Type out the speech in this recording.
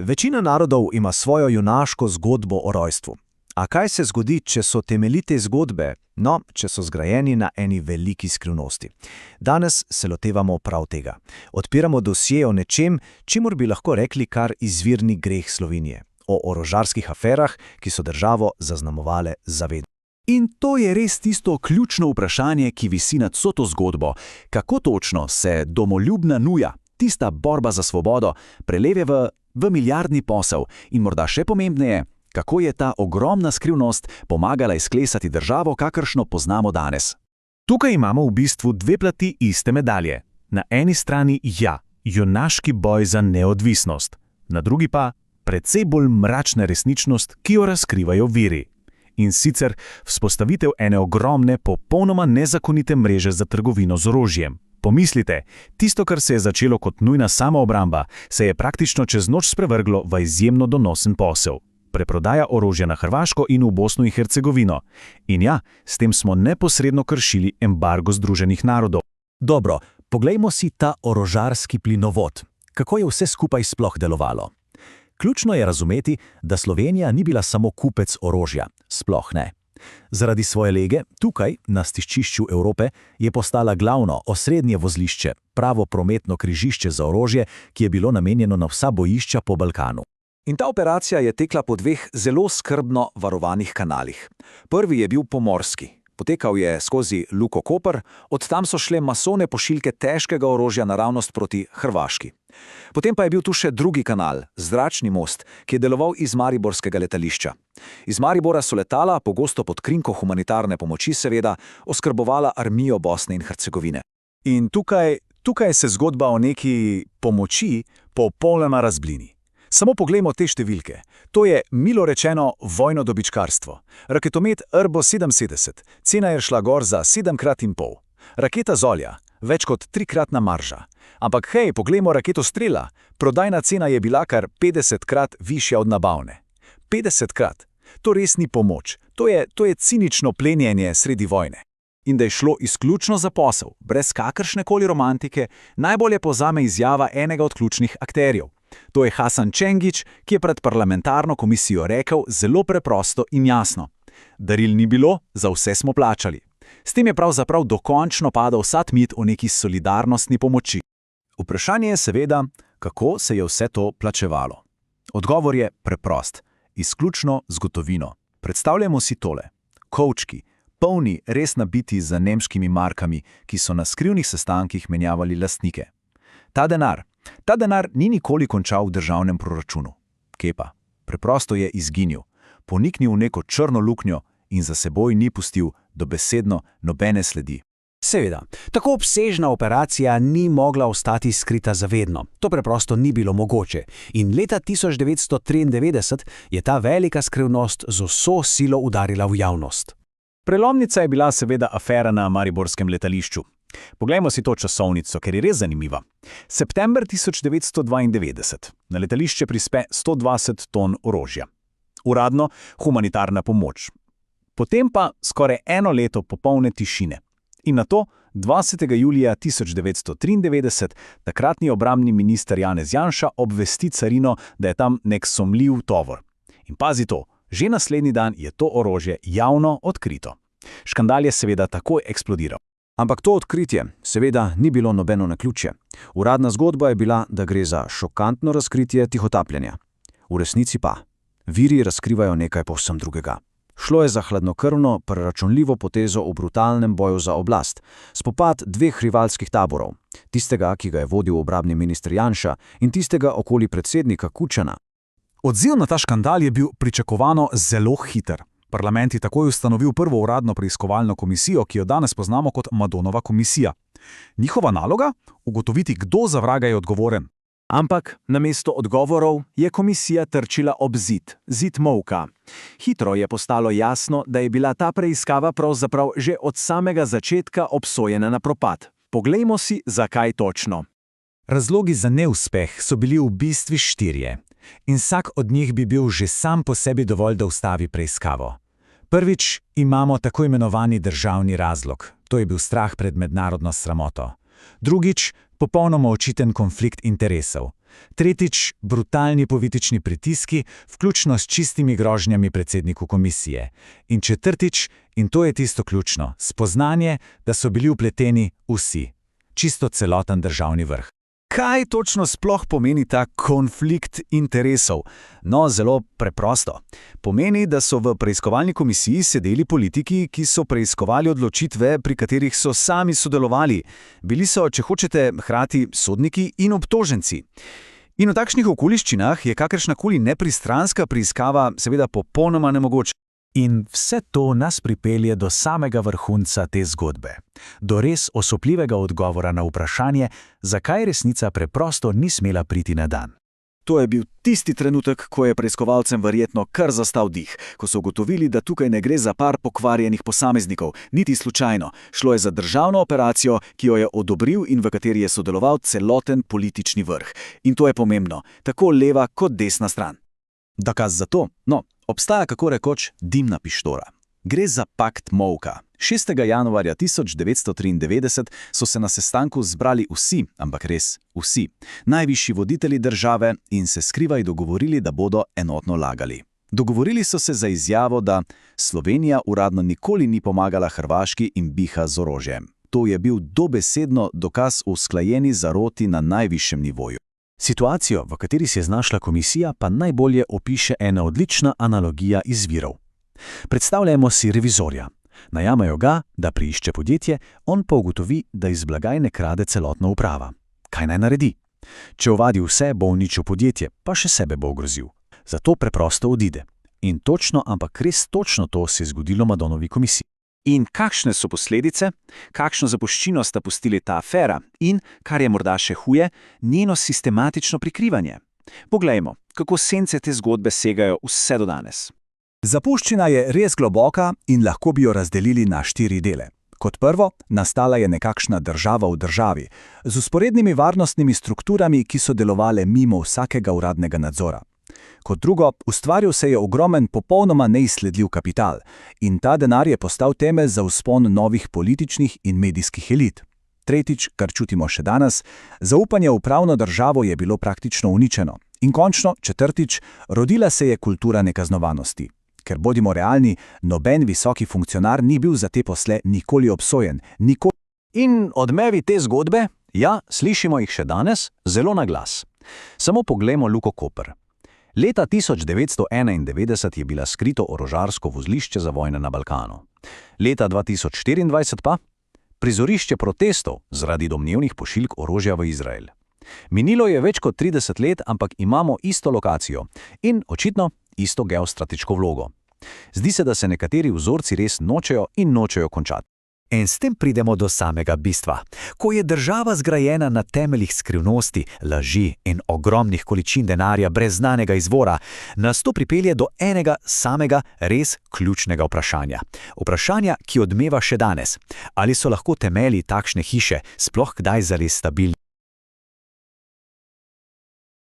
Večina narodov ima svojo junaško zgodbo o rojstvu. A kaj se zgodi, če so temeljite zgodbe, če so zgrajeni na eni veliki skrivnosti? Danes se lotevamo prav tega. Odpiramo dosje o nečem, čemur bi lahko rekli kar izvirni greh Slovenije. O orožarskih aferah, ki so državo zaznamovale zavedno. In to je res tisto ključno vprašanje, ki visi nad vso to zgodbo. Kako točno se domoljubna nuja, tista borba za svobodo, preleve v milijardni posel in morda še pomembneje, kako je ta ogromna skrivnost pomagala izklesati državo, kakršno poznamo danes. Tukaj imamo v bistvu dve plati iste medalje. Na eni strani junaški boj za neodvisnost, na drugi pa precej bolj mračna resničnost, ki jo razkrivajo viri. In sicer vzpostavitev ene ogromne, popolnoma nezakonite mreže za trgovino z orožjem. Pomislite, tisto, kar se je začelo kot nujna samoobramba, se je praktično čez noč sprevrglo v izjemno donosen posel. Preprodaja orožja na Hrvaško in v Bosno in Hercegovino. In s tem smo neposredno kršili embargo Združenih narodov. Dobro, poglejmo si ta orožarski plinovod. Kako je vse skupaj sploh delovalo? Ključno je razumeti, da Slovenija ni bila samo kupec orožja. Sploh ne. Zaradi svoje lege, tukaj, na stiščišču Evrope, je postala glavno, osrednje vozlišče, pravo prometno križišče za orožje, ki je bilo namenjeno na vsa bojišča po Balkanu. In ta operacija je tekla po dveh zelo skrbno varovanih kanalih. Prvi je bil pomorski. Potekal je skozi Luko Koper, od tam so šle masovne pošiljke težkega orožja naravnost proti Hrvaški. Potem pa je bil tu še drugi kanal, zračni most, ki je deloval iz mariborskega letališča. Iz Maribora so letala, pogosto pod krinko humanitarne pomoči seveda, oskrbovala armijo Bosne in Hercegovine. In tukaj se zgodba o neki pomoči popolnoma razblini. Samo poglejmo te številke. To je, milo rečeno, vojno dobičkarstvo. Raketomet Rbo 77, cena je šla gor za 7,5 krat. Raketa Zolja, več kot 3-kratna marža. Ampak hej, poglejmo raketo Strela. Prodajna cena je bila kar 50-krat višja od nabavne. 50-krat. To res ni pomoč. To je cinično plenjenje sredi vojne. In da je šlo izključno za posel, brez kakršnekoli romantike, najbolje povzame izjava enega od ključnih akterjev. To je Hasan Čengić, ki je pred parlamentarno komisijo rekel zelo preprosto in jasno. Daril ni bilo, za vse smo plačali. S tem je pravzaprav dokončno padal vsak mit o neki solidarnostni pomoči. Vprašanje je seveda, kako se je vse to plačevalo. Odgovor je preprost, izključno z gotovino. Predstavljamo si tole. Kovčki, polni res nabiti z nemškimi markami, ki so na skrivnih sestankih menjavali lastnike. Ta denar ni nikoli končal v državnem proračunu. Kje pa? Preprosto je izginil, poniknil v neko črno luknjo in za seboj ni pustil dobesedno nobene sledi. Seveda, tako obsežna operacija ni mogla ostati skrita zavedno. To preprosto ni bilo mogoče. In leta 1993 je ta velika skrivnost z vso silo udarila v javnost. Prelomnica je bila seveda afera na mariborskem letališču. Poglejmo si to časovnico, ker je res zanimiva. September 1992. Na letališče prispe 120 ton orožja. Uradno humanitarna pomoč. Potem pa skoraj eno leto popolne tišine. In nato 20. julija 1993 takratni obrambni minister Janez Janša obvesti carino, da je tam nek sumljiv tovor. In pazi to, že naslednji dan je to orožje javno odkrito. Škandal je seveda takoj eksplodiral. Ampak to odkritje seveda ni bilo nobeno naključje. Uradna zgodba je bila, da gre za šokantno razkritje tihotapljenja. V resnici pa viri razkrivajo nekaj povsem drugega. Šlo je za hladnokrvno, preračunljivo potezo v brutalnem boju za oblast, spopad dveh rivalskih taborov, tistega, ki ga je vodil obrambni minister Janša, in tistega okoli predsednika Kučana. Odziv na ta škandal je bil pričakovano zelo hiter. Parlament je takoj ustanovil prvo uradno preiskovalno komisijo, ki jo danes poznamo kot Madonova komisija. Njihova naloga? Ugotoviti, kdo za vraga je odgovoren. Ampak namesto odgovorov je komisija trčila ob zid molka. Hitro je postalo jasno, da je bila ta preiskava pravzaprav že od samega začetka obsojena na propad. Poglejmo si, zakaj točno. Razlogi za neuspeh so bili v bistvu 4. In vsak od njih bi bil že sam po sebi dovolj, da ustavi preiskavo. Prvič imamo tako imenovani državni razlog. To je bil strah pred mednarodno sramoto. Drugič, popolnoma očiten konflikt interesov. Tretjič, brutalni politični pritiski, vključno s čistimi grožnjami predsedniku komisije. In četrtič, in to je tisto ključno, spoznanje, da so bili vpleteni vsi. Čisto celoten državni vrh. Kaj točno sploh pomeni ta konflikt interesov? No, zelo preprosto. Pomeni, da so v preiskovalni komisiji sedeli politiki, ki so preiskovali odločitve, pri katerih so sami sodelovali. Bili so, če hočete, hkrati sodniki in obtoženci. In v takšnih okoliščinah je kakršnakoli nepristranska preiskava seveda popolnoma nemogoča. In vse to nas pripelje do samega vrhunca te zgodbe. Do res osupljivega odgovora na vprašanje, zakaj resnica preprosto ni smela priti na dan. To je bil tisti trenutek, ko je preiskovalcem verjetno kar zastal dih, ko so ugotovili, da tukaj ne gre za par pokvarjenih posameznikov, niti slučajno. Šlo je za državno operacijo, ki jo je odobril in v kateri je sodeloval celoten politični vrh. In to je pomembno, tako leva kot desna stran. Dokaz za to? No, obstaja kako rekoč dimna pištora. Gre za pakt molka. 6. januarja 1993 so se na sestanku zbrali vsi, ampak res vsi, najvišji voditelji države in se skrivaj dogovorili, da bodo enotno lagali. Dogovorili so se za izjavo, da Slovenija uradno nikoli ni pomagala Hrvaški in biha z orožjem. To je bil dobesedno dokaz o usklajeni zaroti na najvišjem nivoju. Situacijo, v kateri se je znašla komisija, pa najbolje opiše ena odlična analogija iz virov. Predstavljajmo si revizorja. Najamejo ga, da preišče podjetje, on pa ugotovi, da iz blagajne krade celotna uprava. Kaj naj naredi? Če ovadi vse, bo uničil podjetje, pa še sebe bo ogrozil. Zato preprosto odide. In točno, ampak res točno to se je zgodilo Madonovi komisiji. In kakšne so posledice? Kakšno zapuščino sta pustili ta afera in, kar je morda še huje, njeno sistematično prikrivanje? Poglejmo, kako sence te zgodbe segajo vse do danes. Zapuščina je res globoka in lahko bi jo razdelili na 4 dele. Kot prvo, nastala je nekakšna država v državi, z vzporednimi varnostnimi strukturami, ki so delovale mimo vsakega uradnega nadzora. Kot drugo, ustvaril se je ogromen, popolnoma neizsledljiv kapital in ta denar je postal temelj za vzpon novih političnih in medijskih elit. Tretjič, kar čutimo še danes, zaupanje v pravno državo je bilo praktično uničeno. In končno, četrtič, rodila se je kultura nekaznovanosti. Ker bodimo realni, noben visoki funkcionar ni bil za te posle nikoli obsojen. In odmevi te zgodbe, ja, slišimo jih še danes, zelo na glas. Samo poglejmo Luko Koper. Leta 1991 je bila skrito orožarsko vozlišče za vojne na Balkanu. Leta 2024 pa prizorišče protestov zaradi domnevnih pošiljk orožja v Izrael. Minilo je več kot 30 let, ampak imamo isto lokacijo in očitno isto geostrateško vlogo. Zdi se, da se nekateri vzorci res nočejo končati. In s tem pridemo do samega bistva. Ko je država zgrajena na temeljih skrivnosti, laži in ogromnih količin denarja brez znanega izvora, nas to pripelje do enega samega res ključnega vprašanja. Vprašanja, ki odmeva še danes. Ali so lahko temelji takšne hiše sploh kdaj zares stabilni?